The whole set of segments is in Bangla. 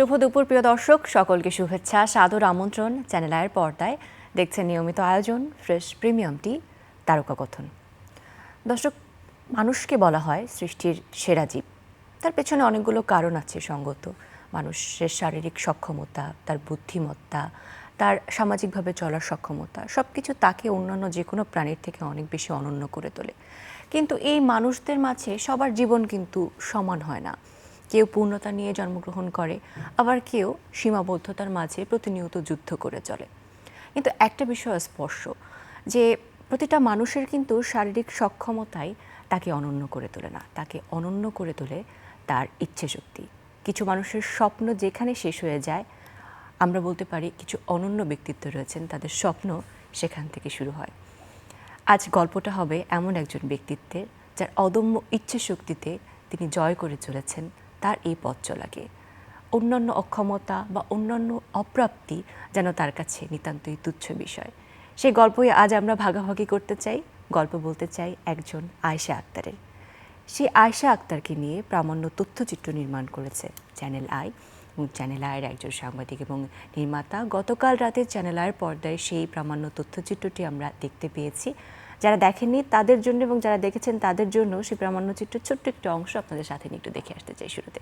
শুভ দুপুর প্রিয় দর্শক, সকলকে শুভেচ্ছা, সাদর আমন্ত্রণ। চ্যানেল আয়ের পর্দায় দেখছেন নিয়মিত আয়োজন ফ্রেশ প্রিমিয়াম টি তারকা কথন। দর্শক, মানুষকে বলা হয় সৃষ্টির সেরা জীব। তার পেছনে অনেকগুলো কারণ আছে সঙ্গত। মানুষের শারীরিক সক্ষমতা, তার বুদ্ধিমত্তা, তার সামাজিকভাবে চলার সক্ষমতা, সব কিছু তাকে অন্যান্য যে কোনো প্রাণীর থেকে অনেক বেশি অনন্য করে তোলে। কিন্তু এই মানুষদের মাঝে সবার জীবন কিন্তু সমান হয় না। কেউ পূর্ণতা নিয়ে জন্মগ্রহণ করে, আবার কেউ সীমাবদ্ধতার মাঝে প্রতিনিয়ত যুদ্ধ করে চলে। কিন্তু একটা বিষয় স্পষ্ট, যে প্রতিটা মানুষের কিন্তু শারীরিক সক্ষমতাই তাকে অনন্য করে তোলে না, তাকে অনন্য করে তোলে তার ইচ্ছে শক্তি। কিছু মানুষের স্বপ্ন যেখানে শেষ হয়ে যায়, আমরা বলতে পারি কিছু অনন্য ব্যক্তিত্ব রয়েছেন, তাদের স্বপ্ন সেখান থেকে শুরু হয়। আজ গল্পটা হবে এমন একজন ব্যক্তিত্বের, যার অদম্য ইচ্ছে শক্তিতে তিনি জয় করে চলেছেন তার এই পথ চলাকে। অন্যান্য অক্ষমতা বা অন্যান্য অপ্রাপ্তি যেন তার কাছে নিতান্তই তুচ্ছ বিষয়। সেই গল্পই আজ আমরা ভাগাভাগি করতে চাই। গল্প বলতে চাই একজন আয়েশা আক্তারের। সেই আয়েশা আক্তারকে নিয়ে প্রামাণ্য তথ্যচিত্র নির্মাণ করেছে চ্যানেল আই, এবং চ্যানেল আয়ের একজন সাংবাদিক এবং নির্মাতা। গতকাল রাতে চ্যানেল আয়ের পর্দায় সেই প্রামাণ্য তথ্যচিত্রটি আমরা দেখতে পেয়েছি। যারা দেখেননি তাদের জন্য এবং যারা দেখেছেন তাদের জন্য সেই প্রামাণ্য চিত্রের ছোট্ট একটু অংশ আপনাদের সাথে নিয়ে একটু দেখে আসতে চাই শুরুতে।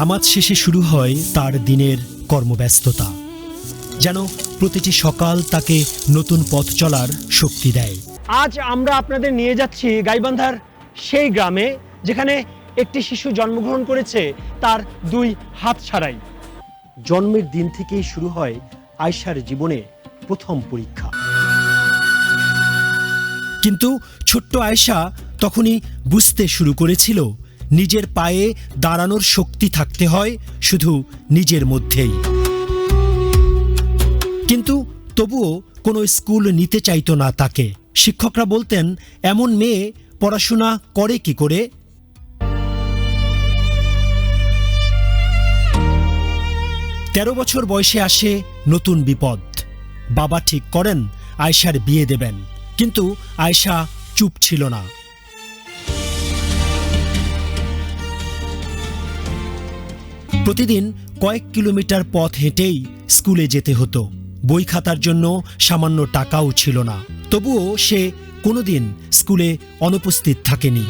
নামাজ শেষে শুরু হয় তার দিনের কর্মব্যস্ততা, যেন প্রতিটি সকাল তাকে নতুন পথ চলার শক্তি দেয়। আজ আমরা আপনাদের নিয়ে যাচ্ছি গাইবান্ধার সেই গ্রামে, যেখানে একটি শিশু জন্মগ্রহণ করেছে তার দুই হাত ছাড়াই। জন্মের দিন থেকেই শুরু হয় আয়েশার জীবনে প্রথম পরীক্ষা। কিন্তু ছোট্ট আয়েশা তখনই বুঝতে শুরু করেছিল, নিজের পায়ে দাঁড়ানোর শক্তি থাকতে হয় শুধু নিজের মধ্যেই। কিন্তু তবুও কোনো স্কুল নিতে চাইতো না তাকে। শিক্ষকরা বলতেন, এমন মেয়ে পড়াশোনা করে কি করে? তেরো বছর বয়সে আসে নতুন বিপদ। বাবা ঠিক করেন আয়েশার বিয়ে দেবেন, কিন্তু আয়েশা চুপ ছিল না। প্রতিদিন কয়েক কিলোমিটার পথ হেঁটেই স্কুলে যেতে হতো। বই খাতার জন্য সামান্য টাকাও ছিল না। তবুও সে কোনোদিন স্কুলে অনুপস্থিত থাকেনি।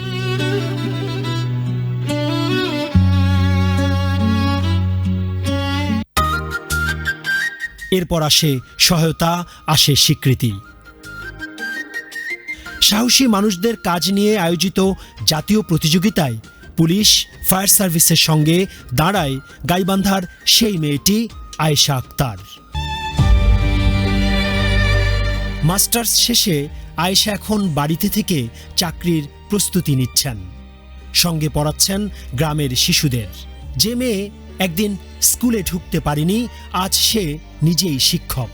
এরপর আসে সহায়তা, আসে স্বীকৃতি। সাহসী মানুষদের কাজ নিয়ে আয়োজিত জাতীয় প্রতিযোগিতায় পুলিশ, ফায়ার সার্ভিসের সঙ্গে দাঁড়ায় গাইবান্ধার সেই মেয়েটি আয়েশা আক্তার। মাস্টার্স শেষে আয়েশা এখন বাড়িতে থেকে চাকরির প্রস্তুতি নিচ্ছেন, সঙ্গে পড়াচ্ছেন গ্রামের শিশুদের। যে মেয়ে একদিন স্কুলে ঢুকতে পারেনি, আজ সে নিজেই শিক্ষক।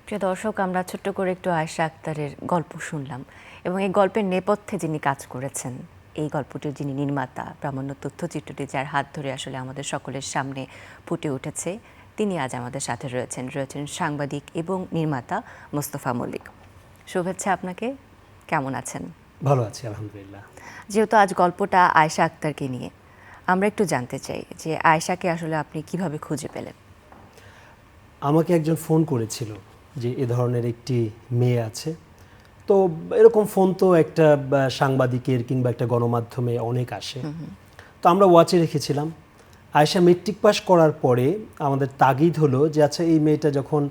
প্রিয় দর্শক, আমরা ছোট্ট করে একটু আয়েশা আক্তারের গল্প শুনলাম, এবং এই গল্পের নেপথ্যে যিনি কাজ করেছেন, এই গল্পটির যিনি নির্মাতা, প্রামাণ্য তথ্যচিত্রটি যার হাত ধরে আসলে আমাদের সকলের সামনে ফুটে উঠেছে, তিনি আজ আমাদের সাথে রয়েছেন সাংবাদিক এবং নির্মাতা মোস্তফা মল্লিক। শুভেচ্ছা আপনাকে, কেমন আছেন? ভালো আছি আলহামদুলিল্লাহ। যেহেতু আজ গল্পটা আয়েশা আক্তারকে নিয়ে, আমরা একটু জানতে চাই যে আয়েশাকে আসলে আপনি কিভাবে খুঁজে পেলেন? আমাকে একজন ফোন করেছিল যে এ ধরনের একটি মেয়ে আছে। তো এরকম ফোন তো একটা সাংবাদিকের কিংবা একটা গণমাধ্যমে অনেক আসে। তো আমরা ওয়াচে রেখেছিলাম। আয়েশা মেট্রিক পাস করার পরে আমাদের তাগিদ হলো যে আচ্ছা, এই মেয়েটা যখন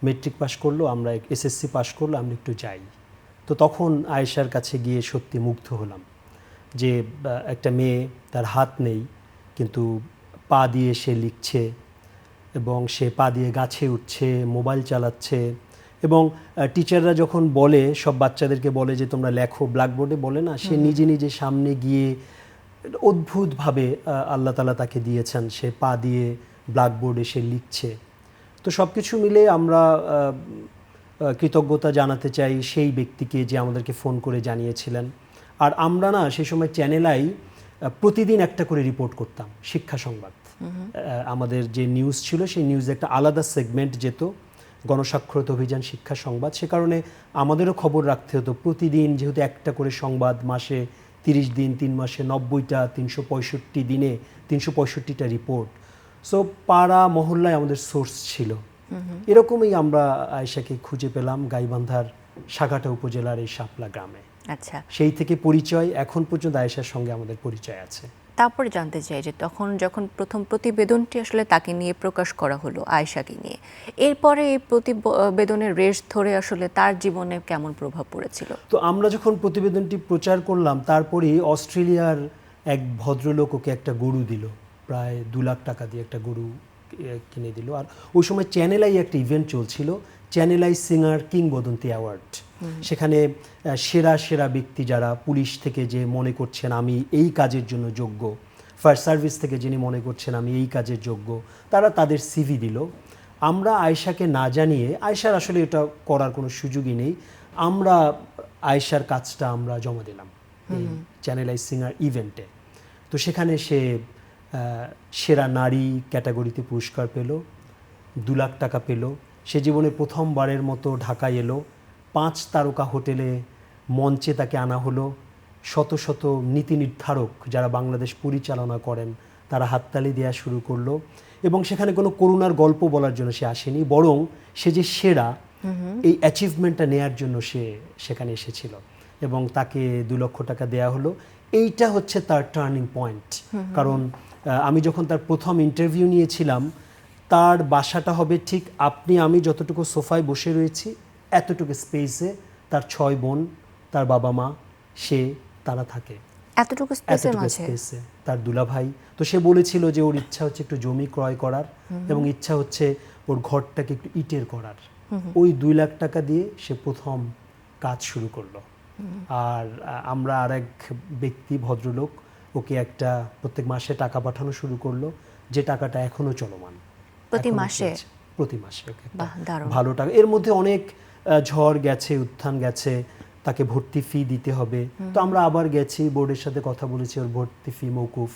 মেট্রিক পাস করলো, আমরা এসএসসি পাস করলো, আমরা একটু যাই। তো তখন আয়েশার কাছে গিয়ে সত্যি মুগ্ধ হলাম যে একটা মেয়ে, তার হাত নেই কিন্তু পা দিয়ে সে লিখছে, এবং সে পা দিয়ে গাছে উঠছে, মোবাইল চালাচ্ছে। এবং টিচাররা যখন বলে, সব বাচ্চাদেরকে বলে যে তোমরা লেখো, ব্ল্যাকবোর্ডে বলে না, সে নিজে নিজে সামনে গিয়ে অদ্ভুতভাবে আল্লাহ তাআলা তাকে দিয়েছেন, সে পা দিয়ে ব্ল্যাকবোর্ডে সে লিখছে। তো সব কিছু মিলে আমরা কৃতজ্ঞতা জানাতে চাই সেই ব্যক্তিকে যে আমাদেরকে ফোন করে জানিয়েছিলেন। আর আমরা না সেই সময় চ্যানেল আই প্রতিদিন একটা করে রিপোর্ট করতাম শিক্ষা সংবাদ। আমাদের যে নিউজ ছিল সেই নিউজে একটা আলাদা সেগমেন্ট যেত গণস্বাক্ষরতা অভিযান শিক্ষা সংবাদ, সে কারণে আমাদেরও খবর রাখতে হতো প্রতিদিন, যেহেতু একটা করে সংবাদ, মাসে 30 দিন, 3 মাসে 90টা, 365 দিনে 365টা রিপোর্ট। সো পাড়া মহল্লায় আমাদের সোর্স ছিল। এরকমই আমরা আয়েশাকে খুঁজে পেলাম গাইবান্ধার সাঘাটা উপজেলার এই শাপলা গ্রামে। আচ্ছা, সেই থেকে পরিচয়, এখন পর্যন্ত আয়েশার সঙ্গে আমাদের পরিচয় আছে। তারপরে জানতে চাই যে তখন যখন প্রথম প্রতিবেদনটি আসলে তাকে নিয়ে প্রকাশ করা হলো, আয়েশাকে নিয়ে, এরপরে এই প্রতিবেদনের রেশ ধরে আসলে তার জীবনে কেমন প্রভাব পড়েছিল? তো আমরা যখন প্রতিবেদনটি প্রচার করলাম, তারপরেই অস্ট্রেলিয়ার এক ভদ্রলোক ওকে একটা গরু দিল, প্রায় 2 লাখ টাকা দিয়ে একটা গরু কিনে দিল। আর ওই সময় চ্যানেল আই একটা ইভেন্ট চলছিল, চ্যানেল আই সিঙ্গার কিংবদন্তি অ্যাওয়ার্ড। সেখানে সেরা সেরা ব্যক্তি যারা, পুলিশ থেকে যে মনে করছেন আমি এই কাজের জন্য যোগ্য, ফায়ার সার্ভিস থেকে যিনি মনে করছেন আমি এই কাজের যোগ্য, তারা তাদের সিভি দিল। আমরা আয়েশাকে না জানিয়ে, আয়েশার আসলে এটা করার কোনো সুযোগই নেই, আমরা আয়েশার কাজটা আমরা জমা দিলাম এই চ্যানেল আই সিঙ্গার ইভেন্টে। তো সেখানে সে সেরা নারী ক্যাটাগরিতে পুরস্কার পেল, 2 লাখ টাকা পেল। সে জীবনে প্রথমবারের মতো ঢাকায় এলো, 5 তারকা হোটেলে মঞ্চে তাকে আনা হলো। শত শত নীতি নির্ধারক যারা বাংলাদেশ পরিচালনা করেন তারা হাততালি দেওয়া শুরু করলো। এবং সেখানে কোনো করুণার গল্প বলার জন্য সে আসেনি, বরং সে যে সেরা এই অ্যাচিভমেন্টটা নেয়ার জন্য সে সেখানে এসেছিল এবং তাকে 2 লক্ষ টাকা দেয়া হলো। এইটা হচ্ছে তার টার্নিং পয়েন্ট। কারণ আমি যখন তার প্রথম ইন্টারভিউ নিয়েছিলাম, তার বাসাটা হবে ঠিক আপনি আমি যতটুকু সোফায় বসে রয়েছি এতটুকু স্পেসে, তার 6 বোন, তার বাবা মা, তারা থাকে এতটুকু স্পেসের মাঝে। তার দুলাভাই। তো সে বলেছিল যে ওর ইচ্ছা হচ্ছে একটু জমি ক্রয় করার এবং ইচ্ছা হচ্ছে ওর ঘরটাকে একটু ইটের করার। ওই 2 লাখ টাকা দিয়ে সে প্রথম কাজ শুরু করলো। আর আমরা আরেক ব্যক্তি, ভদ্রলোক, ওকে একটা প্রত্যেক মাসে টাকা পাঠানো শুরু করলো, যে টাকাটা এখনো চলমান। প্রতি মাসে? প্রতি মাসে ওকে দারুণ। ভালো টাকা। এর মধ্যে অনেক ঝড় গেছে, উত্থান গেছে, তাকে ভর্তি ফি দিতে হবে। তো আমরা আবার গেছি, বোর্ডের সাথে কথা বলেছি, ওর ভর্তি ফি মৌকুফ।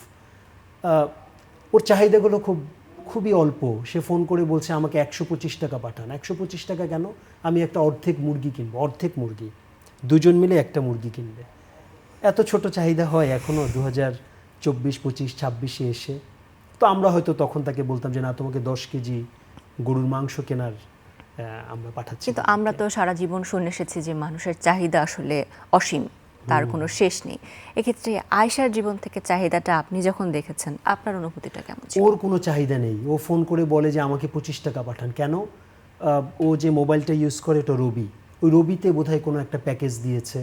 ওর চাহিদাগুলো খুবই অল্প। সে ফোন করে বলছে আমাকে 125 টাকা পাঠান। 125 টাকা কেন? আমি একটা অর্ধেক মুরগি কিনবো। অর্ধেক মুরগি, 2 জন মিলে একটা মুরগি কিনবে। এত ছোট চাহিদা হয় এখনও 2024, 25, 26-এ এসে? তো আমরা হয়তো তখন তাকে বলতাম যে না, তোমাকে 10 কেজি গরুর মাংস কেনার আমরা পাঠাচ্ছি। কিন্তু আমরা তো সারা জীবন শুনে এসেছি যে মানুষের চাহিদা আসলে অসীম, তার কোনো শেষ নেই। এক্ষেত্রে আয়েশার জীবন থেকে চাহিদাটা আপনি যখন দেখেছেন, আপনার অনুভূতিটা কেমন ছিল? ওর কোনো চাহিদা নেই। ও ফোন করে বলে যে আমাকে 25 টাকা পাঠান। কেন? ও যে মোবাইলটা ইউজ করে এটা রবি, ওই রবিতে বোধহয় কোনো একটা প্যাকেজ দিয়েছে।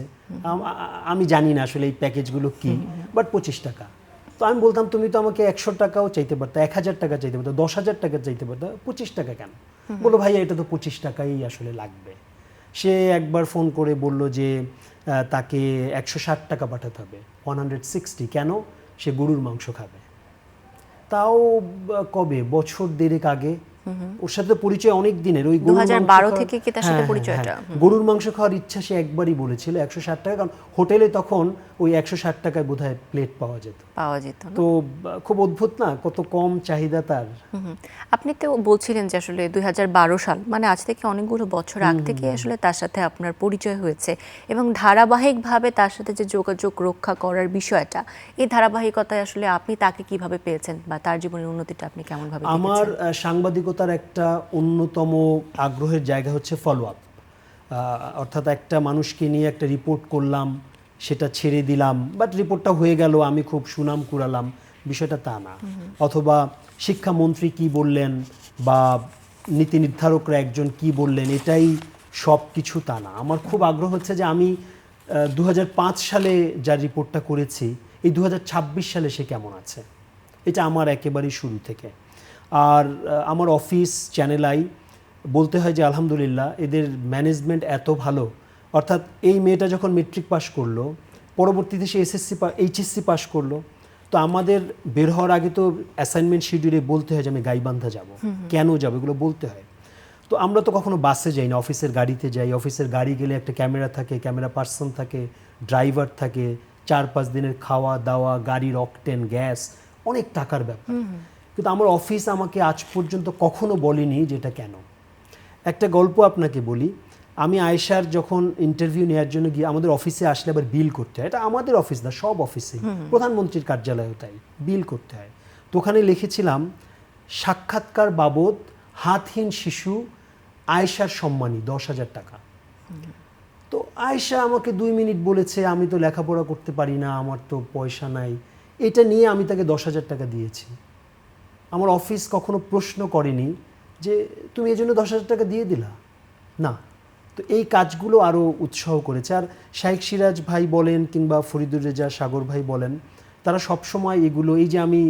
আমি জানি না আসলে এই প্যাকেজগুলো কি, বাট 25 টাকা। তো আমি বলতাম তুমি তো আমাকে 100 টাকাও চাইতে পারতো, 1000 টাকা চাইতে পারতো, 10,000 টাকা চাইতে পারতো, 25 টাকা কেন? বললো ভাইয়া এটা তো 25 টাকাই আসলে লাগবে। সে একবার ফোন করে বলল যে তাকে 160 টাকা পাঠাতে হবে, 160। কেন? সে গরুর মাংস খাবে। তাও কবে? বছর 1.5 আগে। ওর সাথে পরিচয় অনেক দিনের। ওই 2012 থেকে কি তার সাথে পরিচয়টা? গরুর মাংস খাওয়ার ইচ্ছা সে একবারই বলেছিল, 160 টাকা। কারণ হোটেলে তখন ওই 160 টাকায় বোধহয় প্লেট পাওয়া যেত। তো খুব অদ্ভুত না, কত কম চাহিদা তার। আপনি তো বলছিলেন যে আসলে 2012 সাল, মানে আজ থেকে অনেকগুলো বছর আগ থেকে আসলে তার সাথে আপনার পরিচয় হয়েছে এবং ধারাবাহিকভাবে তার সাথে যে যোগাযোগ রক্ষা করার বিষয়টা, এই ধারাবাহিকতায় আসলে আপনি তাকে কিভাবে পেয়েছেন বা তার জীবনের উন্নতিটা আপনি কেমন ভাবে দেখেছেন? আমার সাংবাদিকতার একটা অন্যতম আগ্রহের জায়গা হচ্ছে ফলো আপ। অর্থাৎ একটা মানুষকে নিয়ে একটা রিপোর্ট করলাম, সেটা ছেড়ে দিলাম, বাট রিপোর্টটা হয়ে গেল, আমি খুব সুনাম কুড়ালাম, বিষয়টা তা না। অথবা শিক্ষামন্ত্রী কি বললেন বা নীতি নির্ধারকরা একজন কি বললেন, এটাই সব কিছু তা না। আমার খুব আগ্রহ হচ্ছে যে আমি 2005 সালে যা রিপোর্টটা করেছি, এই 2026 সালে সে কেমন আছে, এটা আমার একেবারেই শুরু থেকে। আর আমার অফিস চ্যানেল আই, বলতে হয় যে আলহামদুলিল্লাহ এদের ম্যানেজমেন্ট এত ভালো। অর্থাৎ এই মেয়েটা যখন মেট্রিক পাস করলো, পরবর্তীতে সে এইচএসসি পাস করলো, তো আমাদের বের হওয়ার আগে তো অ্যাসাইনমেন্ট শিডিউলে বলতে হয় যে আমি গাইবান্ধা যাব, কেন যাব, এগুলো বলতে হয়। তো তো আমরা তো কখনো বাসে যাই না, অফিসের গাড়িতে যাই। অফিসের গাড়ি গেলে একটা ক্যামেরা থাকে, ক্যামেরা পার্সন থাকে, ড্রাইভার থাকে, 4-5 দিনের খাওয়া দাওয়া, গাড়ির অকটেন, গ্যাস, অনেক টাকার ব্যাপার। কিন্তু আমার অফিস আমাকে আজ পর্যন্ত কখনো বলেনি যে এটা কেন। একটা গল্প আপনাকে বলি। আমি আয়েশার যখন ইন্টারভিউ নেওয়ার জন্য গিয়ে, আমাদের অফিসে আসলে আবার বিল করতে হয়, এটা আমাদের অফিস না, সব অফিসে, প্রধানমন্ত্রীর কার্যালয়েও তাই বিল করতে হয়। তো ওখানে লিখেছিলাম সাক্ষাৎকার বাবদ হাতহীন শিশু আয়েশার সম্মানী 10,000 টাকা। তো আয়েশা আমাকে 2 মিনিট বলেছে, আমি তো লেখাপড়া করতে পারি না, আমার তো পয়সা নাই, এটা নিয়ে আমি তাকে 10,000 টাকা দিয়েছি। আমার অফিস কখনো প্রশ্ন করেনি যে তুমি এই জন্য 10,000 টাকা দিয়ে দিলা, না। তো এই কাজগুলো আরও উৎসাহ করেছে। আর শাইখ সিরাজ ভাই বলেন কিংবা ফরিদুর রেজা সাগর ভাই বলেন, তারা সবসময় এগুলো, এই যে আমি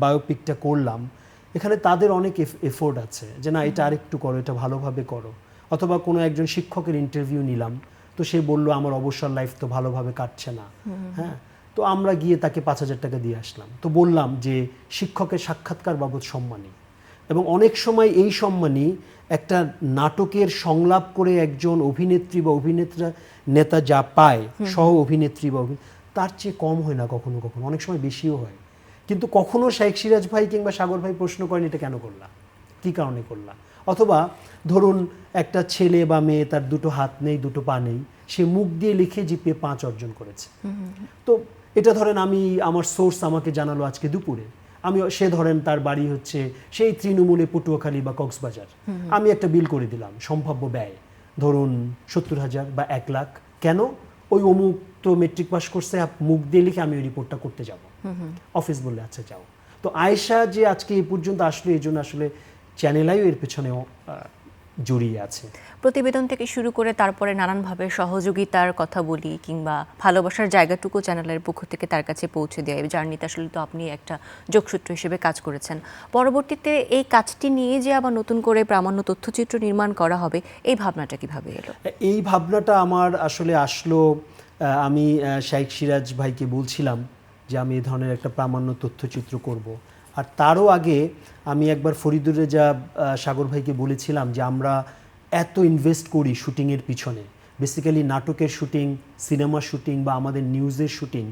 বায়োপিকটা করলাম, এখানে তাদের অনেক এফোর্ট আছে যে না এটা আরেকটু করো, এটা ভালোভাবে করো। অথবা কোনো একজন শিক্ষকের ইন্টারভিউ নিলাম, তো সে বলল আমার অবসর লাইফ তো ভালোভাবে কাটছে না, হ্যাঁ, তো আমরা গিয়ে তাকে 5,000 টাকা দিয়ে আসলাম। তো বললাম যে শিক্ষকের সাক্ষাৎকার বাবদ সম্মানী। এবং অনেক সময় এই সম্মানী একটা নাটকের সংলাপ করে একজন অভিনেত্রী বা অভিনেতা নেতা যা পায়, সহ অভিনেত্রী বা তার চেয়ে কম হয় না, কখনো কখনো অনেক সময় বেশিও হয়। কিন্তু কখনো শাইখ সিরাজ ভাই কিংবা সাগর ভাই প্রশ্ন করেন এটা কেন করলা, কী কারণে করলা। অথবা ধরুন একটা ছেলে বা মেয়ে, তার 2টো হাত নেই, 2টো পা নেই, সে মুখ দিয়ে লিখে জিপিএ 5 অর্জন করেছে। তো এটা ধরেন আমি, আমার সোর্স আমাকে জানালো আজকে দুপুরে, সে ধরেন তার বাড়ি হচ্ছে সেই তৃণমূলে পটুয়াখালী বা কক্সবাজার, আমি একটা বিল করে দিলাম সম্ভাব্য ব্যয় ধরুন 70,000 বা 1 লাখ। কেন? ওই অমুক তো মেট্রিক পাস করছে, মুখ দিয়ে লিখে আমি ওই রিপোর্টটা করতে যাব। অফিস বললে আচ্ছা যাও। তো আয়েশা যে আজকে এই পর্যন্ত আসলে, এই জন্য আসলে চ্যানেল আই এর পেছনেও জড়িয়ে আছে। প্রতিবেদন থেকে শুরু করে তারপরে নানানভাবে সহযোগিতার কথা বলি কিংবা ভালোবাসার জায়গাটুকু চ্যানেলের পক্ষ থেকে তার কাছে পৌঁছে দেয়, এই জার্নিতে আসলে তো আপনি একটা যোগসূত্র হিসেবে কাজ করেছেন। পরবর্তীতে এই কাজটি নিয়ে যে আবার নতুন করে প্রামাণ্য তথ্যচিত্র নির্মাণ করা হবে, এই ভাবনাটা কিভাবে এলো? এই ভাবনাটা আমার আসলে আসলো, আমি শাইখ সিরাজ ভাইকে বলছিলাম যে আমি এই ধরনের একটা প্রামাণ্য তথ্যচিত্র করব। আর তারও আগে আমি একবার ফরিদুর রেজা সাগর ভাইকে বলেছিলাম যে আমরা এত ইনভেস্ট করি শুটিংয়ের পিছনে, বেসিক্যালি নাটকের শুটিং, সিনেমা শুটিং বা আমাদের নিউজের শুটিং,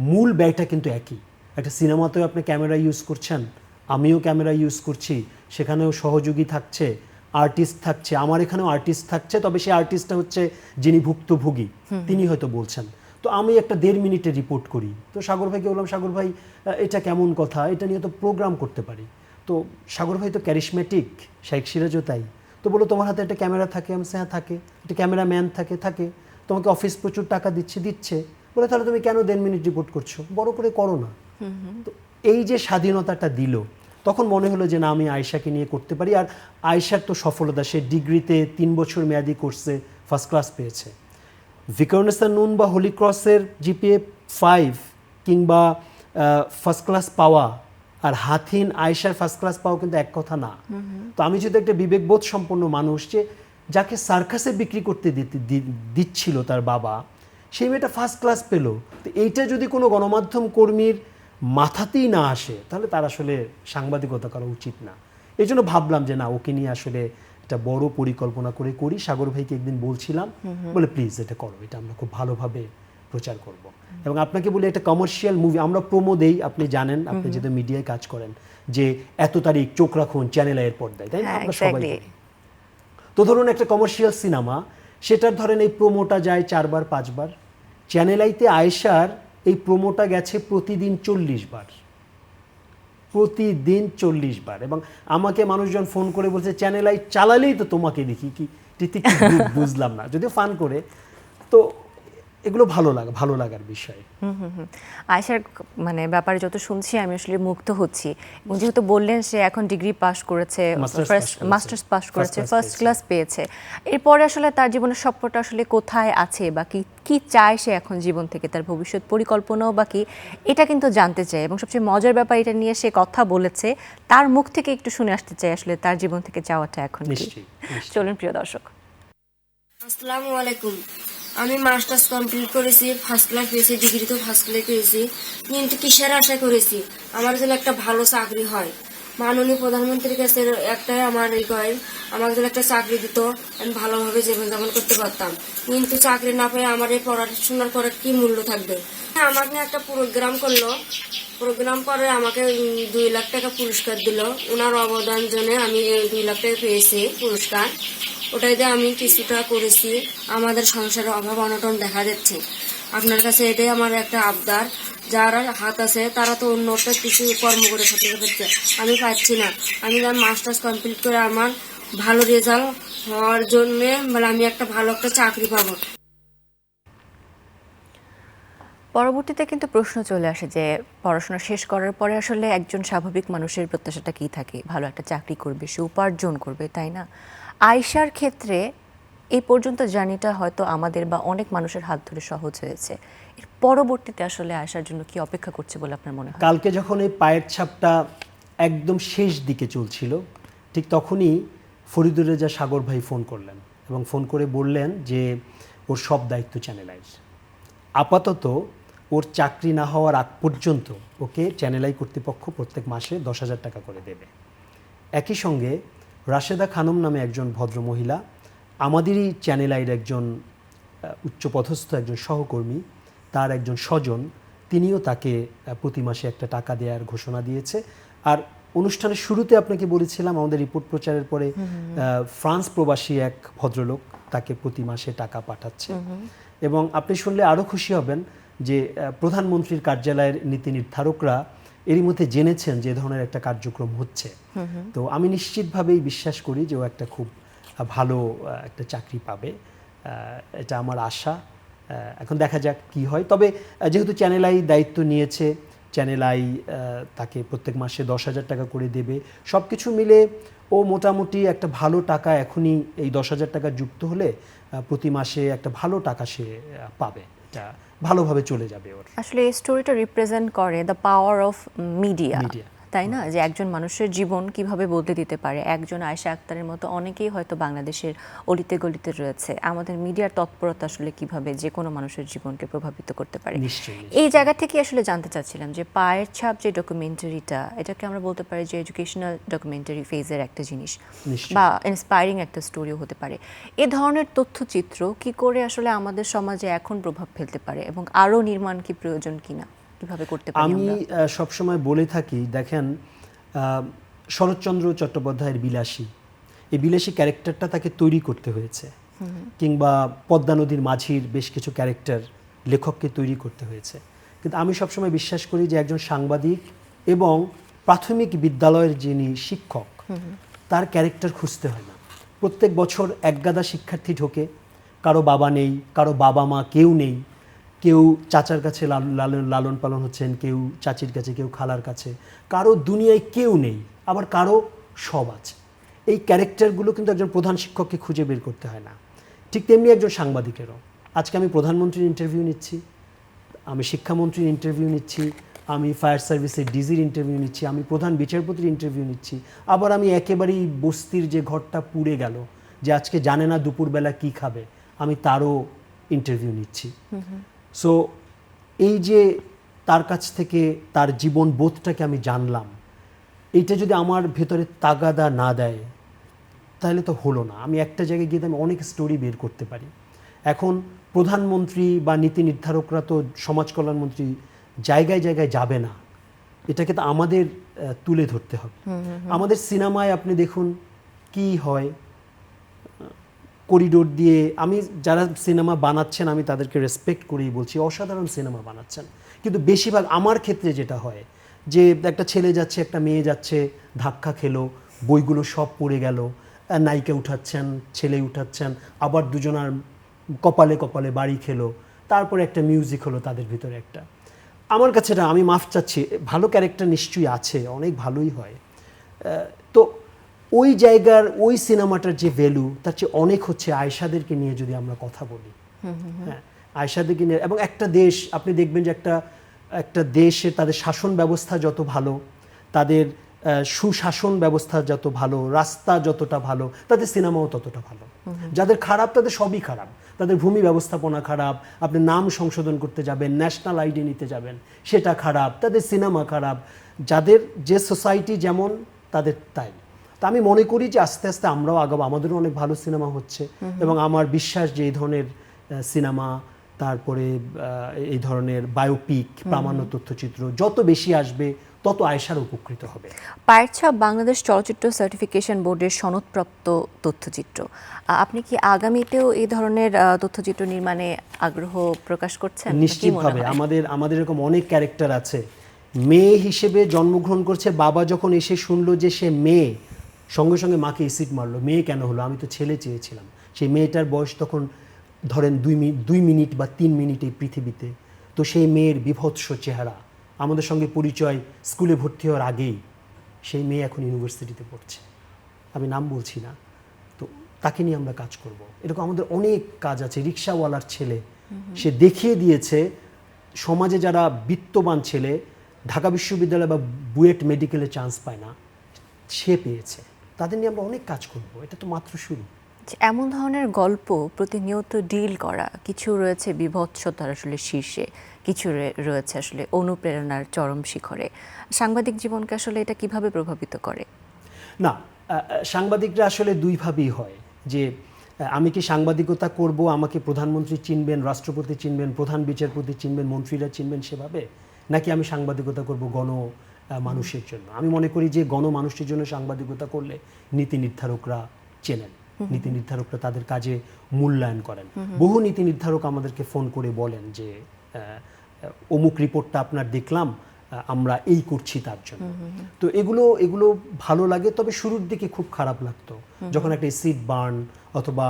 মূল ব্যয়টা কিন্তু একই। একটা সিনেমাতেও আপনি ক্যামেরা ইউজ করছেন, আমিও ক্যামেরা ইউজ করছি, সেখানেও সহযোগী থাকছে, আর্টিস্ট থাকছে, আমার এখানেও আর্টিস্ট থাকছে, তবে সেই আর্টিস্টটা হচ্ছে যিনি ভুক্তভোগী, তিনি হয়তো বলছেন। তো আমি একটা 1.5 মিনিটে রিপোর্ট করি। তো সাগর ভাইকে বললাম, সাগর ভাই এটা কেমন কথা, এটা নিয়ে তো প্রোগ্রাম করতে পারি। তো সাগর ভাই তো ক্যারিশমেটিক, শাইখ সিরাজও তাই। তো বলো তোমার হাতে একটা ক্যামেরা থাকে, আমি হ্যাঁ থাকে, একটা ক্যামেরাম্যান থাকে, তোমাকে অফিস প্রচুর টাকা দিচ্ছে, বলে তাহলে তুমি কেন 1.5 মিনিট রিপোর্ট করছো, বড় করে করো না। তো এই যে স্বাধীনতাটা দিল, তখন মনে হলো যে না আমি আয়েশাকে নিয়ে করতে পারি। আর আয়েশার তো সফলতা, সে ডিগ্রিতে 3 বছর মেয়াদি কোর্সে ফার্স্ট ক্লাস পেয়েছে। ভিকারুন্নেসা নূন বা হোলি ক্রসের জিপিএ 5 কিংবা ফার্স্ট ক্লাস পাওয়া আর হাতিন আয়েশার ফার্স্ট ক্লাস পাওয়া কিন্তু এক কথা না। তো আমি যদি একটা বিবেকবোধ সম্পন্ন মানুষ, যে যাকে সার্কাসে বিক্রি করতে দিচ্ছিল তার বাবা, সেই মেয়েটা ফার্স্ট ক্লাস পেল, তো এইটা যদি কোনো গণমাধ্যম কর্মীর মাথাতেই না আসে, তাহলে তার আসলে সাংবাদিকতা করা উচিত না। এই জন্য ভাবলাম যে না, ওকে নিয়ে আসলে একটা বড় পরিকল্পনা করে করি। সাগর ভাইকে একদিন বলছিলাম, বলে প্লিজ এটা করো, এটা আমরা খুব ভালোভাবে প্রচার করব। এবং আপনাকে বলি একটা কমার্শিয়াল মুভি, আমরা প্রোমো দেই, আপনি জানেন, আপনি যেহেতু মিডিয়ায় কাজ করেন, যে এত তারিখ চোখ রাখুন চ্যানেল আইয়ের পর্দায়, তাই না? আমরা সবাই বলি। তো ধরুন একটা কমার্শিয়াল সিনেমা, সেটার ধরেন এই প্রোমোটা যায় 4 বার 5 বার, চ্যানেল আইতে আয়েশার এই প্রোমোটা গেছে প্রতিদিন 40 বার, প্রতিদিন 40 বার। এবং আমাকে মানুষজন ফোন করে বলছে চ্যানেল আই চালালেই তো তোমাকে দেখি, কি ঠিক বুঝলাম না, যদিও ফান করে। তো এগুলো ভালো লাগার বিষয়। আয়েশার মানে ব্যাপারে যত শুনছি আমি আসলে মুগ্ধ হচ্ছি। এবং যেহেতু বললেন সে এখন ডিগ্রি পাস করেছে, মাস্টার্স পাস করেছে, ফার্স্ট ক্লাস পেয়েছে, এরপরে আসলে তার জীবনের স্বপ্নটা আসলে কোথায় আছে বা কি চায় সে এখন জীবন থেকে, তার ভবিষ্যৎ পরিকল্পনাও বা কি, এটা কিন্তু জানতে চাই। এবং সবচেয়ে মজার ব্যাপার, এটা নিয়ে সে কথা বলেছে, তার মুখ থেকে একটু শুনে আসতে চাই আসলে তার জীবন থেকে চাওয়াটা এখন কি। চলুন প্রিয় দর্শক। আসসালামু আলাইকুম। আমি মাস্টার্স কমপ্লিট করেছি, ফার্স্ট ক্লাস পেয়েছি, ডিগ্রি তো ফার্স্ট ক্লাস পেয়েছি, কিন্তু কিসের আশা করেছি আমার যেন একটা ভালো চাকরি হয়, মাননীয় প্রধানমন্ত্রীর কাছে একটাই আমার কয়, আমাকে যদি একটা চাকরি দিত আমি ভালোভাবে জীবনযাপন করতে পারতাম, কিন্তু চাকরি না পেয়ে আমার এই পড়াশোনার করার কি মূল্য থাকবে। আমাকে একটা প্রোগ্রাম করলো, প্রোগ্রাম করে আমাকে 2 লাখ টাকা পুরস্কার দিল। ওনার অবদান জন্য আমি 2 লাখ টাকা পেয়েছি পুরস্কার। ওটাই দিয়ে আমি কিছুটা করেছি। আমাদের সংসারে অভাব অনটন দেখা যাচ্ছে। আপনার কাছে এটাই আমার একটা আবদার, যারা হাত আছে তারা তো অন্যটা কিছু কর্ম করে খেতে পারছে, আমি পাচ্ছি না। আমি মাস্টার্স কমপ্লিট করে আমার ভালো রেজাল্ট হওয়ার জন্য মানে আমি একটা ভালো একটা চাকরি পাবো। পরবর্তীতে কিন্তু প্রশ্ন চলে আসে যে পড়াশোনা শেষ করার পরে আসলে একজন স্বাভাবিক মানুষের প্রত্যাশাটা কী থাকে, ভালো একটা চাকরি করবে, সে উপার্জন করবে, তাই না? আয়েশার ক্ষেত্রে এই পর্যন্ত জার্নিটা হয়তো আমাদের বা অনেক মানুষের হাত ধরে সহজ হয়েছে, এর পরবর্তীতে আসলে আয়েশার জন্য কি অপেক্ষা করছে বলে আপনার মনে হয়? কালকে যখন এই পায়ের ছাপটা একদম শেষ দিকে চলছিল, ঠিক তখনই ফরিদুর রেজা সাগর ভাই ফোন করলেন এবং ফোন করে বললেন যে ওর সব দায়িত্ব চ্যানেল আইর। আপাতত ওর চাকরি না হওয়ার আগ পর্যন্ত ওকে চ্যানেল আই কর্তৃপক্ষ প্রত্যেক মাসে 10,000 টাকা করে দেবে। একই সঙ্গে রাশেদা খানম নামে একজন ভদ্র মহিলা, আমাদেরই চ্যানেল আইয়ের একজন উচ্চপদস্থ একজন সহকর্মী, তার একজন স্বজন, তিনিও তাকে প্রতি মাসে একটা টাকা দেওয়ার ঘোষণা দিয়েছে। আর অনুষ্ঠানের শুরুতে আপনাকে বলেছিলাম আমাদের রিপোর্ট প্রচারের পরে ফ্রান্স প্রবাসী এক ভদ্রলোক তাকে প্রতি মাসে টাকা পাঠাচ্ছে। এবং আপনি শুনলে আরও খুশি হবেন যে প্রধানমন্ত্রীর কার্যালয়ের নীতি নির্ধারকরা এরই মধ্যে জেনেছেন যে ধরনের একটা কার্যক্রম হচ্ছে। তো আমি নিশ্চিতভাবেই বিশ্বাস করি যে ও একটা খুব ভালো একটা চাকরি পাবে, এটা আমার আশা। এখন দেখা যাক কি হয়। তবে যেহেতু চ্যানেল আই দায়িত্ব নিয়েছে, চ্যানেল আই তাকে প্রত্যেক মাসে 10,000 টাকা করে দেবে। সব কিছু মিলে ও মোটামুটি একটা ভালো টাকা, এখনই এই 10,000 টাকা যুক্ত হলে প্রতি মাসে একটা ভালো টাকা সে পাবে, এটা ভালোভাবে চলে যাবে ওর। আসলে এই স্টোরিটা রিপ্রেজেন্ট করে the power of media, media, তাই না? যে একজন মানুষের জীবন কিভাবে বদলে দিতে পারে। একজন আয়েশা আক্তারের মতো অনেকেই হয়তো বাংলাদেশের অলিতে গলিতে রয়েছে। আমাদের মিডিয়ার তৎপরতা আসলে কিভাবে যে কোনো মানুষের জীবনকে প্রভাবিত করতে পারে। নিশ্চয়ই। এই জায়গা থেকে আসলে জানতে চাচ্ছিলাম যে পায়ের ছাপ যে ডকুমেন্টারিটা, এটাকে আমরা বলতে পারি যে এডুকেশনাল ডকুমেন্টারি ফেজের একটা জিনিস বা ইন্সপায়ারিং একটা স্টোরিও হতে পারে। এ ধরনের তথ্যচিত্র কি করে আসলে আমাদের সমাজে এখন প্রভাব ফেলতে পারে এবং আরও নির্মাণ কি প্রয়োজন কিনা, কিভাবে করতে পারি আমি আমরা? সবসময় বলে থাকি, দেখেন শরৎচন্দ্র চট্টোপাধ্যায়ের বিলাসী, এই বিলাসী ক্যারেক্টারটা তাকে তৈরি করতে হয়েছে, কিংবা পদ্মা নদীর মাঝির বেশ কিছু ক্যারেক্টার লেখককে তৈরি করতে হয়েছে। কিন্তু আমি সবসময় বিশ্বাস করি যে একজন সাংবাদিক এবং প্রাথমিক বিদ্যালয়ের যিনি শিক্ষক, তার ক্যারেক্টার খুঁজতে হয় না। প্রত্যেক বছর একগাদা শিক্ষার্থী ঢোকে, কারো বাবা নেই, কারো বাবা মা কেউ নেই, কেউ চাচার কাছে লালন পালন হচ্ছেন, কেউ চাচির কাছে, কেউ খালার কাছে, কারো দুনিয়ায় কেউ নেই, আবার কারো সব আছে। এই ক্যারেক্টারগুলো কিন্তু একজন প্রধান শিক্ষককে খুঁজে বের করতে হয় না। ঠিক তেমনি একজন সাংবাদিকেরও। আজকে আমি প্রধানমন্ত্রীর ইন্টারভিউ নিচ্ছি, আমি শিক্ষামন্ত্রীর ইন্টারভিউ নিচ্ছি, আমি ফায়ার সার্ভিসের ডিজির ইন্টারভিউ নিচ্ছি, আমি প্রধান বিচারপতির ইন্টারভিউ নিচ্ছি, আবার আমি একেবারেই বস্তির যে ঘরটা পুড়ে গেল, যে আজকে জানে না দুপুরবেলা কি খাবে, আমি তারও ইন্টারভিউ নিচ্ছি। সো এই যে তার কাছ থেকে তার জীবন বোধটাকে আমি জানলাম, এইটা যদি আমার ভেতরে তাগাদা না দেয় তাহলে তো হলো না। আমি একটা জায়গায় গিয়ে আমি অনেক স্টোরি বের করতে পারি। এখন প্রধানমন্ত্রী বা নীতি নির্ধারকরা তো, সমাজ কল্যাণমন্ত্রী জায়গায় জায়গায় যাবে না, এটাকে তো আমাদের তুলে ধরতে হবে। আমাদের সিনেমায় আপনি দেখুন কি হয়, করিডোর দিয়ে, আমি যারা সিনেমা বানাচ্ছেন আমি তাদেরকে রেসপেক্ট করেই বলছি, অসাধারণ সিনেমা বানাচ্ছেন, কিন্তু বেশিরভাগ আমার ক্ষেত্রে যেটা হয় যে একটা ছেলে যাচ্ছে, একটা মেয়ে যাচ্ছে, ধাক্কা খেলো, বইগুলো সব পড়ে গেল, নায়িকা উঠাচ্ছেন, ছেলে উঠাচ্ছেন, আবার দুজনার কপালে কপালে বাড়ি খেলো, তারপরে একটা মিউজিক হলো তাদের ভিতরে একটা। আমার কাছে না, আমি মাফ চাচ্ছি, ভালো ক্যারেক্টার নিশ্চয়ই আছে, অনেক ভালোই হয়, তো ওই জায়গার ওই সিনেমাটার যে ভ্যালু তার চেয়ে অনেক হচ্ছে আয়েশাদেরকে নিয়ে যদি আমরা কথা বলি। হ্যাঁ, আয়েশাদেরকে নিয়ে। এবং একটা দেশ আপনি দেখবেন যে একটা দেশে তাদের শাসন ব্যবস্থা যত ভালো, তাদের সুশাসন ব্যবস্থা যত ভালো, রাস্তা যতটা ভালো, তাদের সিনেমাও ততটা ভালো। যাদের খারাপ তাদের সবই খারাপ, তাদের ভূমি ব্যবস্থাপনা খারাপ, আপনি নাম সংশোধন করতে যাবেন, ন্যাশনাল আইডি নিতে যাবেন, সেটা খারাপ, তাদের সিনেমা খারাপ। যাদের যে সোসাইটি যেমন তাদের তাই। তা আমি মনে করি যে আস্তে আস্তে আমরাও আগাবো, আমাদেরও অনেক ভালো সিনেমা হচ্ছে এবং আমার বিশ্বাস যে এই ধরনের সিনেমা, তারপরে এই ধরনের বায়োপিক, প্রামাণ্য তথ্যচিত্র যত বেশি আসবে তত আয়েশার উপকৃত হবে। পায়ের ছাপ বাংলাদেশ চলচ্চিত্র সার্টিফিকেশন বোর্ডের সনদপ্রাপ্ত তথ্যচিত্র। আপনি কি আগামীতেও এই ধরনের তথ্যচিত্র নির্মাণে আগ্রহ প্রকাশ করছেন? নিশ্চিতভাবে আমাদের এরকম অনেক ক্যারেক্টার আছে, মেয়ে হিসেবে জন্মগ্রহণ করছে, বাবা যখন এসে শুনলো যে সে মেয়ে, সঙ্গে সঙ্গে মাকে এসিড মারলো, মেয়ে কেন হলো, আমি তো ছেলে চেয়েছিলাম। সেই মেয়েটার বয়স তখন ধরেন 2 মিনিট বা 3 মিনিট এই পৃথিবীতে। তো সেই মেয়ের বিভৎস চেহারা, আমাদের সঙ্গে পরিচয় স্কুলে ভর্তি হওয়ার আগেই, সেই মেয়ে এখন ইউনিভার্সিটিতে পড়ছে, আমি নাম বলছি না। তো তাকে নিয়ে আমরা কাজ করব। এরকম আমাদের অনেক কাজ আছে। রিক্সাওয়ালার ছেলে, সে দেখিয়ে দিয়েছে সমাজে যারা বিত্তবান ছেলে ঢাকা বিশ্ববিদ্যালয় বা বুয়েট মেডিকেলে চান্স পায় না, সে পেয়েছে। তাদের নিয়ে আমরা অনেক কাজ করব, এটা তো মাত্র শুরু। এমন ধরনের গল্প প্রতিনিয়ত ডিল করা, কিছু রয়েছে বিভৎসতার আসলে শীর্ষে, কিছু রয়েছে আসলে অনুপ্রেরণার চরম শিখরে। সাংবাদিক জীবনকে আসলে এটা কিভাবে প্রভাবিত করে? না, সাংবাদিকরা আসলে দুইভাবেই হয়, যে আমি কি সাংবাদিকতা করব, আমাকে প্রধানমন্ত্রী চিনবেন, রাষ্ট্রপতি চিনবেন, প্রধান বিচারপতি চিনবেন, মন্ত্রীরা চিনবেন সেভাবে, নাকি আমি সাংবাদিকতা করব মানুষের জন্য। আমি মনে করি যে মানুষের জন্য সাংবাদিকতা করলে নীতি নির্ধারকরা চেনেন, নীতি নির্ধারকরা তাদের কাজে মূল্যায়ন করেন। বহু নীতি নির্ধারক আমাদেরকে ফোন করে বলেন যে অমুক রিপোর্টটা আপনার দেখলাম, আমরা এই করছি তার জন্য। তো এগুলো ভালো লাগে। তবে শুরুর দিকে খুব খারাপ লাগতো যখন একটা এসিড বার্ন অথবা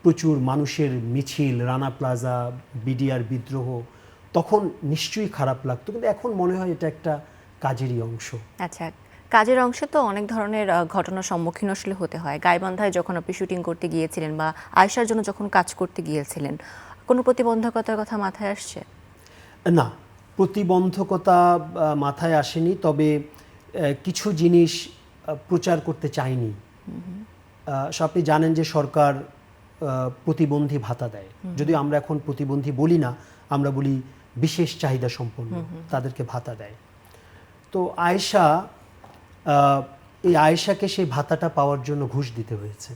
প্রচুর মানুষের মিছিল, রানা প্লাজা, বিডিআর বিদ্রোহ, তখন নিশ্চয়ই খারাপ লাগতো, কিন্তু এখন মনে হয় এটা একটা কাজেরই অংশ। আচ্ছা, কাজের অংশে তো অনেক ধরনের ঘটনার সম্মুখীন আসলে হতে হয়। গাইবান্ধায় যখন আপনি শুটিং করতে গিয়েছিলেন বা আয়েশার জন্য যখন কাজ করতে গিয়েছিলেন, কোনো প্রতিবন্ধকতার কথা মাথায় আসছে? না, প্রতিবন্ধকতা মাথায় আসেনি, তবে কিছু জিনিস প্রচার করতে চাইনি। আপনি জানেন যে সরকার প্রতিবন্ধী ভাতা দেয়, যদিও আমরা এখন প্রতিবন্ধী বলি না, আমরা বলি বিশেষ চাহিদা সম্পন্ন, তাদেরকে ভাতা দেয়। তো আয়েশাকে সেই ভাতাটা পাওয়ার জন্য ঘুষ দিতে হয়েছে,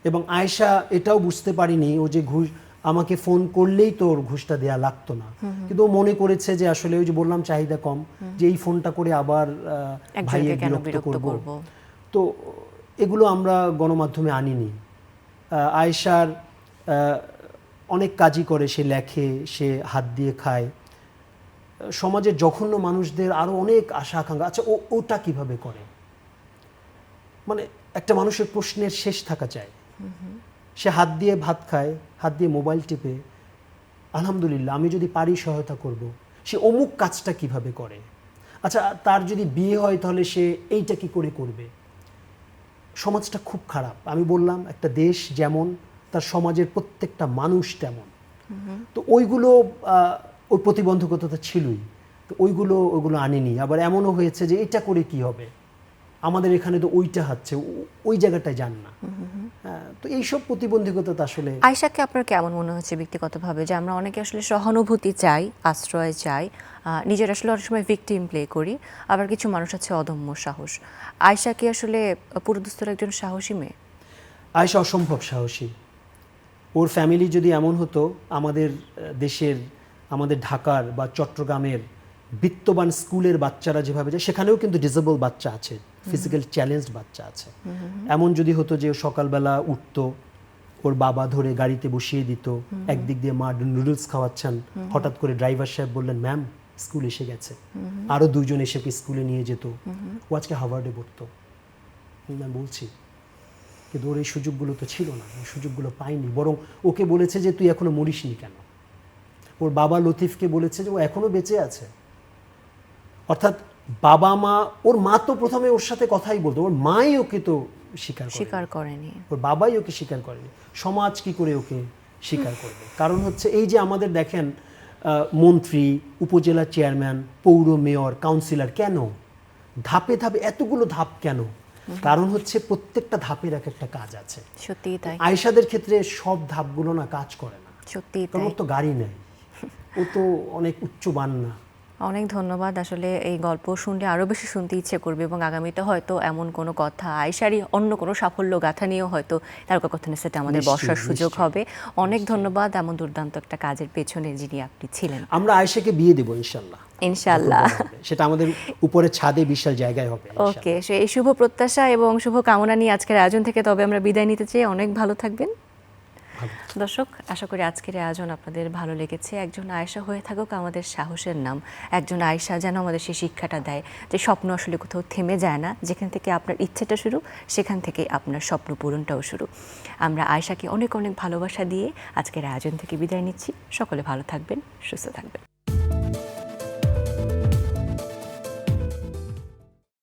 এবং আয়েশা এটাও বুঝতে পারিনি ও যে ঘুষ, আমাকে ফোন করলেই তো ওর ঘুষটা দেয়া লাগতো না, কিন্তু ও মনে করেছে যে আসলে ওই যে বললাম চাহিদা কম, যে এই ফোনটা করে আবার ভাইয়ের বিরক্ত করব। তো এগুলো আমরা গণমাধ্যমে আনিনি। আয়েশার অনেক কাজই করে, সে লেখে, সে হাত দিয়ে খায়, সমাজের জঘন্য মানুষদের আরো অনেক আশা আকাঙ্ক্ষা। আচ্ছা, ওটা কিভাবে করে? মানে একটা মানুষের প্রশ্নের শেষ থাকা চাই। সে হাত দিয়ে ভাত খায়, হাত দিয়ে মোবাইল টিপে, আলহামদুলিল্লাহ আমি যদি পারি সহায়তা করব। সে অমুক কাজটা কিভাবে করে? আচ্ছা, তার যদি বিয়ে হয় তাহলে সে এইটা কি করে করবে? সমাজটা খুব খারাপ। আমি বললাম একটা দেশ যেমন, তার সমাজের প্রত্যেকটা মানুষ তেমন। তো ওইগুলো ওই প্রতিবন্ধকতা ছিলই, তো ওইগুলো আনিনি। আবার এমনও হয়েছে যে এটা করে কি হবে, আমাদের এখানে তো ওইটা হচ্ছে, ওই জায়গাটায় যান না। তো এইসব প্রতিবন্ধকতা তো আসলে। আয়েশাকে আপনার কেমন মনে হচ্ছে ব্যক্তিগতভাবে, যে আমরা অনেকে আসলে সহানুভূতি চাই, আশ্রয় চাই, নিজের আসলে অনেক সময় ভিকটিম প্লে করি, আবার কিছু মানুষ আছে অদম্য সাহস। আয়েশা কি আসলে পুরোদস্তুর একজন সাহসী মেয়ে? আয়েশা অসম্ভব সাহসী। ওর ফ্যামিলি যদি এমন হতো, আমাদের দেশের, আমাদের ঢাকার বা চট্টগ্রামের বিত্তবান স্কুলের বাচ্চারা যেভাবে যায়, সেখানেও কিন্তু ডিসেবল বাচ্চা আছে, ফিজিক্যাল চ্যালেঞ্জড বাচ্চা আছে। এমন যদি হতো যে সকালবেলা উঠতো, ওর বাবা ধরে গাড়িতে বসিয়ে দিত, একদিক দিয়ে মা নুডলস খাওয়াচ্ছেন, হঠাৎ করে ড্রাইভার সাহেব বললেন ম্যাম স্কুল এসে গেছে, আরো 2 জন এসে স্কুলে নিয়ে যেত, ও আজকে হার্ভার্ডে পড়তো। আমি বলছি, কিন্তু ওর এই সুযোগগুলো তো ছিল না, ওই সুযোগগুলো পাইনি। বরং ওকে বলেছে যে তুই এখনো মরিসনি কেন। ওর বাবা লতিফকে বলেছে যে ও এখনো বেঁচে আছে। অর্থাৎ বাবা মা, ওর মা তো প্রথমে ওর সাথে কথাই বলতো, ওর মাই ওকে তো স্বীকার করেনি, ওর বাবাই ওকে স্বীকার করেনি। সমাজ কি করে ওকে স্বীকার করবে? কারণ হচ্ছে এই যে আমাদের দেখেন মন্ত্রী, উপজেলা চেয়ারম্যান, পৌর মেয়র, কাউন্সিলর, কেন ধাপে ধাপে এতগুলো ধাপ কেন? কারণ হচ্ছে প্রত্যেকটা ধাপের এক একটা কাজ আছে। সত্যি তাই। আয়েশাদের ক্ষেত্রে সব ধাপগুলো না কাজ করে না। সত্যি ওর তো গাড়ি নেই, ও তো অনেক উচ্চ বান না, অনেক ধন্যবাদ। আসলে এই গল্প শুনলে আরও বেশি শুনতে ইচ্ছে করবে এবং আগামীতে হয়তো এমন কোনো কথা আয়েশারই অন্য কোনো সাফল্য গাথা নিয়েও হয়তো তারকা কথানের সেটে আমাদের নিশ্চয়ই, বসার সুযোগ নিশ্চয়ই। হবে। অনেক ধন্যবাদ এমন দুর্দান্ত একটা কাজের পেছনে যিনি আপনি ছিলেন। আমরা আয়েশাকে বিয়ে দেবো ইনশাল্লাহ। ইনশাআল্লাহ। যখন বড় হবে। সেটা আমাদের উপরে ছাদে বিশাল জায়গায় হবে ইনশাল্লাহ। ওকে, এই শুভ প্রত্যাশা এবং শুভ কামনা নিয়ে আজকের আয়োজন থেকে তবে আমরা বিদায় নিতে চাই। অনেক ভালো থাকবেন দর্শক। আশা করি আজকের আয়োজন আপনাদের ভালো লেগেছে। একজন আয়েশা হয়ে থাকুক আমাদের সাহসের নাম। একজন আয়েশা যেন আমাদের সেই শিক্ষাটা দেয় যে স্বপ্ন আসলে কোথাও থেমে যায় না। যেখান থেকে আপনার ইচ্ছেটা শুরু, সেখান থেকে আপনার স্বপ্ন পূরণটাও শুরু। আমরা আয়েশাকে অনেক অনেক ভালোবাসা দিয়ে আজকের আয়োজন থেকে বিদায় নিচ্ছি। সকলে ভালো থাকবেন, সুস্থ থাকবেন।